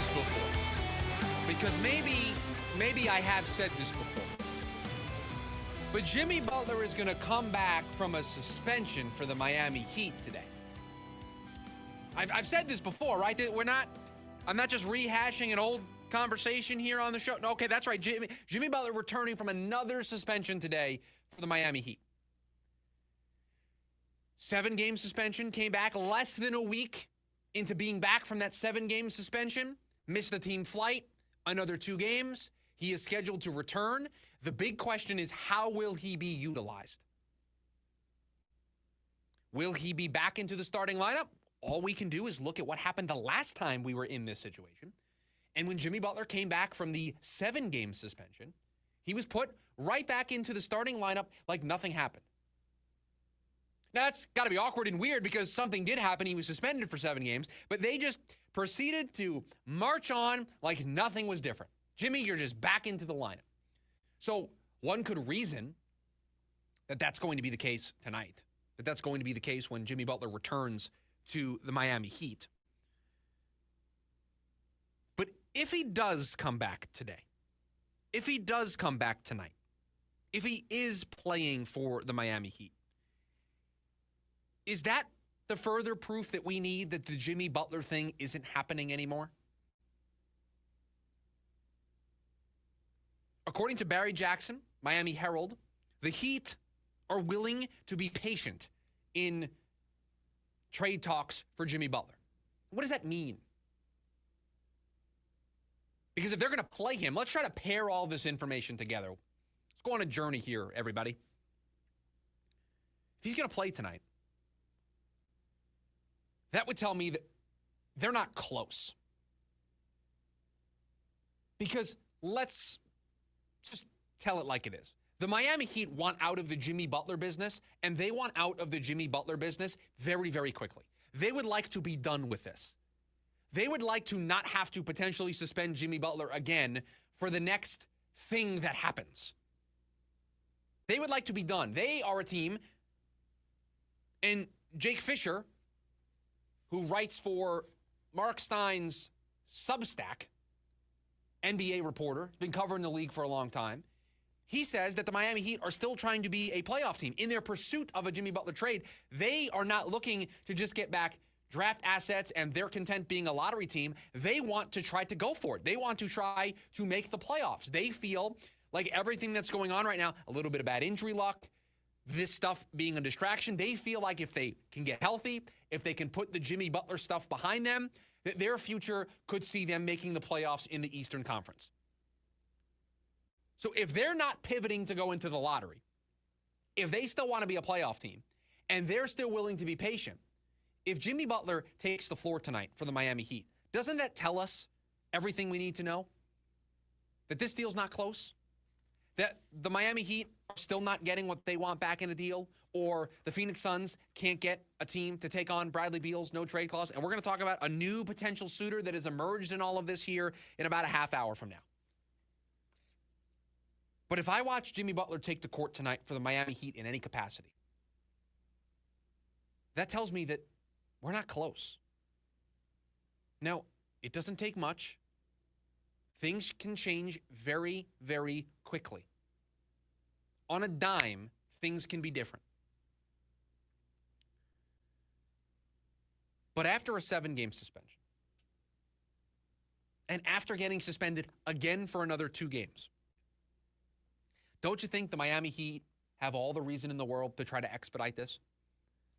this before. Because maybe I have said this before. But Jimmy Butler is going to come back from a suspension for the Miami Heat today. I've said this before, right? I'm not just rehashing an old conversation here on the show. No, okay, that's right. Jimmy Butler returning from another suspension today for the Miami Heat. 7-game suspension, came back less than a week into being back from that 7-game suspension. Missed the team flight, another 2 games. He is scheduled to return. The big question is, how will he be utilized? Will he be back into the starting lineup? All we can do is look at what happened the last time we were in this situation. And when Jimmy Butler came back from the 7-game suspension, he was put right back into the starting lineup like nothing happened. Now, that's got to be awkward and weird because something did happen. He was suspended for 7 games, but they just proceeded to march on like nothing was different. Jimmy, you're just back into the lineup. So one could reason that that's going to be the case tonight, that that's going to be the case when Jimmy Butler returns to the Miami Heat. But if he does come back today, if he does come back tonight, if he is playing for the Miami Heat, is that the further proof that we need that the Jimmy Butler thing isn't happening anymore? According to Barry Jackson, Miami Herald, the Heat are willing to be patient in trade talks for Jimmy Butler. What does that mean? Because if they're going to play him, let's try to pair all this information together. Let's go on a journey here, everybody. If he's going to play tonight, that would tell me that they're not close. Because let's just tell it like it is. The Miami Heat want out of the Jimmy Butler business, and they want out of the Jimmy Butler business very, very quickly. They would like to be done with this. They would like to not have to potentially suspend Jimmy Butler again for the next thing that happens. They would like to be done. They are a team, and Jake Fisher, who writes for Mark Stein's Substack, NBA reporter, has been covering the league for a long time. He says that the Miami Heat are still trying to be a playoff team. In their pursuit of a Jimmy Butler trade, they are not looking to just get back draft assets and they're content being a lottery team. They want to try to go for it. They want to try to make the playoffs. They feel like everything that's going on right now, a little bit of bad injury luck, this stuff being a distraction, they feel like if they can get healthy, if they can put the Jimmy Butler stuff behind them, that their future could see them making the playoffs in the Eastern Conference. So if they're not pivoting to go into the lottery, if they still want to be a playoff team, and they're still willing to be patient, if Jimmy Butler takes the floor tonight for the Miami Heat, doesn't that tell us everything we need to know? That this deal's not close? That the Miami Heat are still not getting what they want back in a deal? Or the Phoenix Suns can't get a team to take on Bradley Beal's no trade clause? And we're going to talk about a new potential suitor that has emerged in all of this here in about a half hour from now. But if I watch Jimmy Butler take the court tonight for the Miami Heat in any capacity, that tells me that we're not close. Now, it doesn't take much. Things can change very, very quickly. On a dime, things can be different. But after a 7-game suspension, and after getting suspended again for another 2 games, don't you think the Miami Heat have all the reason in the world to try to expedite this?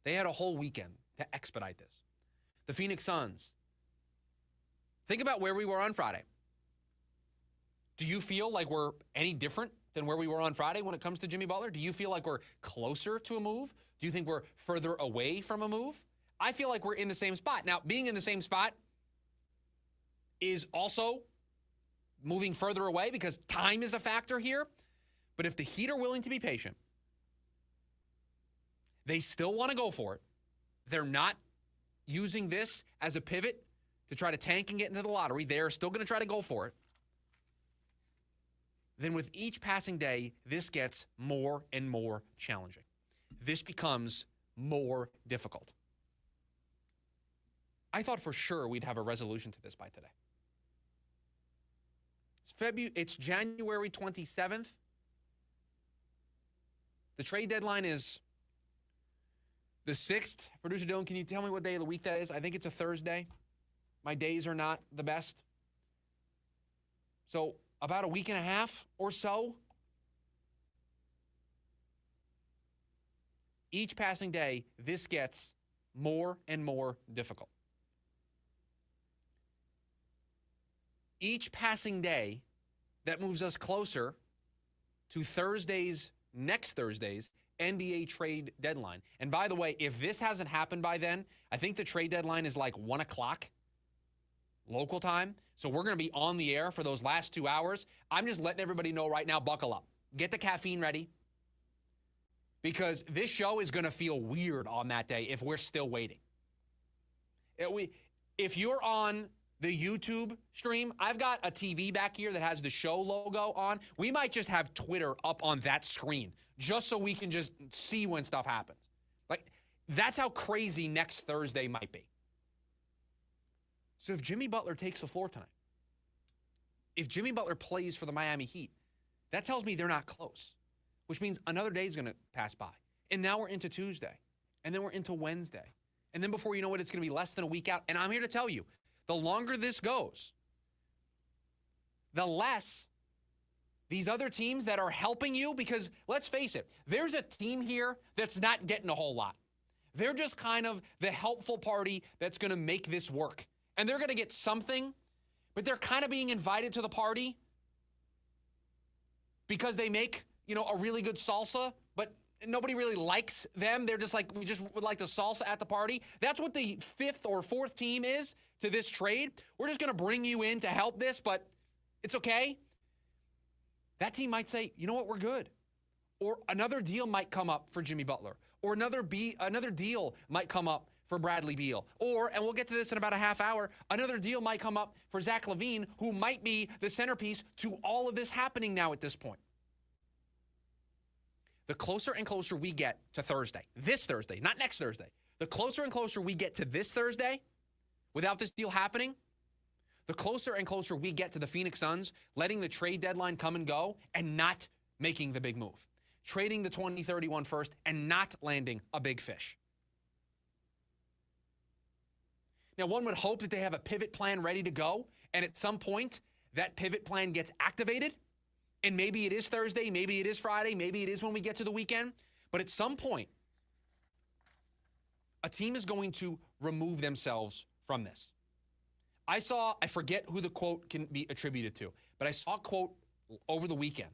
They had a whole weekend to expedite this. The Phoenix Suns. Think about where we were on Friday. Do you feel like we're any different than where we were on Friday when it comes to Jimmy Butler? Do you feel like we're closer to a move? Do you think we're further away from a move? I feel like we're in the same spot. Now, being in the same spot is also moving further away because time is a factor here. But if the Heat are willing to be patient, they still want to go for it. They're not using this as a pivot to try to tank and get into the lottery. They're still going to try to go for it. Then with each passing day, this gets more and more challenging. This becomes more difficult. I thought for sure we'd have a resolution to this by today. It's January 27th. The trade deadline is the 6th. Producer Dylan, can you tell me what day of the week that is? I think it's a Thursday. My days are not the best. So about a week and a half or so. Each passing day, this gets more and more difficult. Each passing day that moves us closer to next Thursday's NBA trade deadline. And by the way, if this hasn't happened by then, I think the trade deadline is like 1 o'clock local time. So we're going to be on the air for those last 2 hours. I'm just letting everybody know right now, buckle up. Get the caffeine ready. Because this show is going to feel weird on that day if we're still waiting. If you're on the YouTube stream, I've got a TV back here that has the show logo on. We might just have Twitter up on that screen just so we can just see when stuff happens. Like, that's how crazy next Thursday might be. So if Jimmy Butler takes the floor tonight, if Jimmy Butler plays for the Miami Heat, that tells me they're not close, which means another day is going to pass by. And now we're into Tuesday, and then we're into Wednesday. And then before you know it, it's going to be less than a week out. And I'm here to tell you, the longer this goes, the less these other teams that are helping you, because let's face it, there's a team here that's not getting a whole lot. They're just kind of the helpful party that's going to make this work. And they're going to get something, but they're kind of being invited to the party because they make, a really good salsa, but nobody really likes them. They're just like, we just would like the salsa at the party. That's what the 5th or 4th team is to this trade. We're just going to bring you in to help this, but it's okay. That team might say, you know what, we're good. Or another deal might come up for Jimmy Butler. Or another deal might come up for Bradley Beal. Or, and we'll get to this in about a half hour, another deal might come up for Zach LaVine, who might be the centerpiece to all of this happening now at this point. The closer and closer we get to Thursday, this Thursday, not next Thursday, the closer and closer we get to this Thursday, without this deal happening, the closer and closer we get to the Phoenix Suns letting the trade deadline come and go and not making the big move. Trading the 2031 first and not landing a big fish. Now, one would hope that they have a pivot plan ready to go, and at some point, that pivot plan gets activated, and maybe it is Thursday, maybe it is Friday, maybe it is when we get to the weekend, but at some point, a team is going to remove themselves from this. I forget who the quote can be attributed to, but I saw a quote over the weekend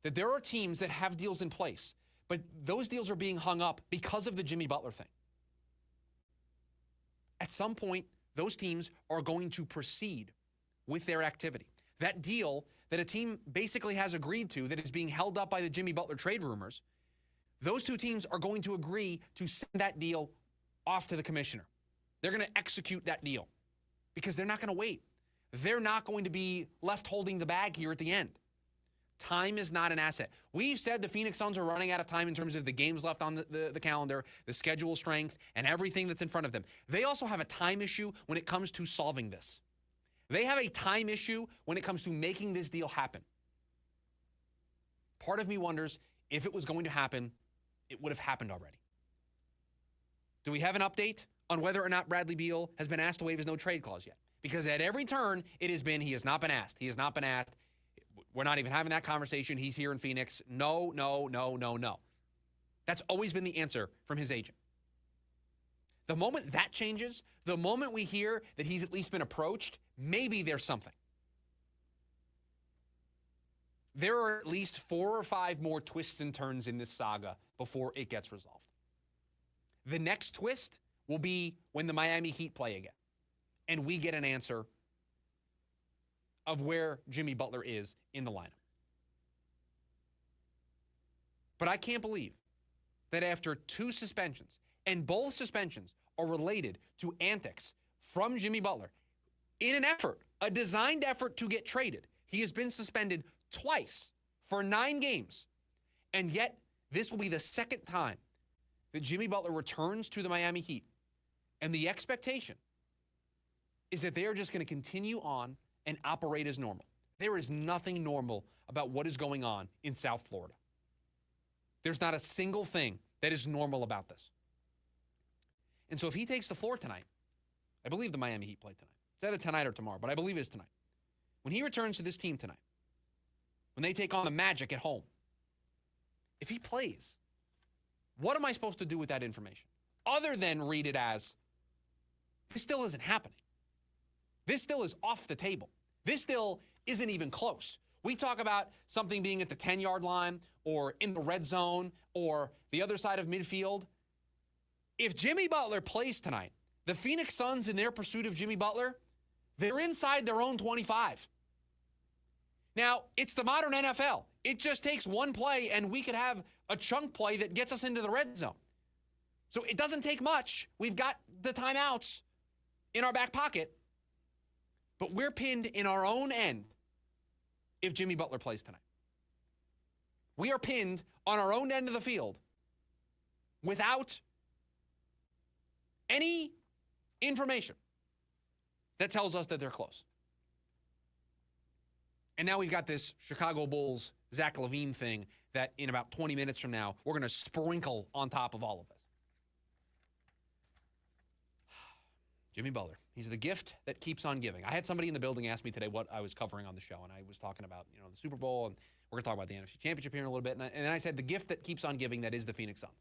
that there are teams that have deals in place, but those deals are being hung up because of the Jimmy Butler thing. At some point, those teams are going to proceed with their activity. That deal that a team basically has agreed to that is being held up by the Jimmy Butler trade rumors, those two teams are going to agree to send that deal off to the commissioner. They're going to execute that deal because they're not going to wait. They're not going to be left holding the bag here at the end. Time is not an asset. We've said the Phoenix Suns are running out of time in terms of the games left on the calendar, the schedule strength, and everything that's in front of them. They also have a time issue when it comes to solving this. They have a time issue when it comes to making this deal happen. Part of me wonders if it was going to happen, it would have happened already. Do we have an update on whether or not Bradley Beal has been asked to waive his no-trade clause yet? Because at every turn, it has been, he has not been asked. He has not been asked. We're not even having that conversation. He's here in Phoenix. No, no, no, no, no. That's always been the answer from his agent. The moment that changes, the moment we hear that he's at least been approached, maybe there's something. There are at least 4 or 5 more twists and turns in this saga before it gets resolved. The next twist will be when the Miami Heat play again, and we get an answer of where Jimmy Butler is in the lineup. But I can't believe that after 2 suspensions, and both suspensions are related to antics from Jimmy Butler, in an effort, a designed effort to get traded, he has been suspended twice for 9 games. And yet, this will be the second time that Jimmy Butler returns to the Miami Heat. And the expectation is that they are just going to continue on and operate as normal. There is nothing normal about what is going on in South Florida. There's not a single thing that is normal about this. And so if he takes the floor tonight, I believe the Miami Heat play tonight. It's either tonight or tomorrow, but I believe it is tonight. When he returns to this team tonight, when they take on the Magic at home, if he plays, what am I supposed to do with that information? Other than read it as, this still isn't happening. This still is off the table. This still isn't even close. We talk about something being at the 10-yard line or in the red zone or the other side of midfield. If Jimmy Butler plays tonight, the Phoenix Suns, in their pursuit of Jimmy Butler, they're inside their own 25. Now, it's the modern NFL. It just takes one play, and we could have a chunk play that gets us into the red zone. So it doesn't take much. We've got the timeouts in our back pocket, but we're pinned in our own end if Jimmy Butler plays tonight. We are pinned on our own end of the field without any information that tells us that they're close. And now we've got this Chicago Bulls, Zach LaVine thing that in about 20 minutes from now, we're going to sprinkle on top of all of this. Jimmy Butler. He's the gift that keeps on giving. I had somebody in the building ask me today what I was covering on the show, and I was talking about, the Super Bowl, and we're going to talk about the NFC Championship here in a little bit. And then I said the gift that keeps on giving, that is the Phoenix Suns.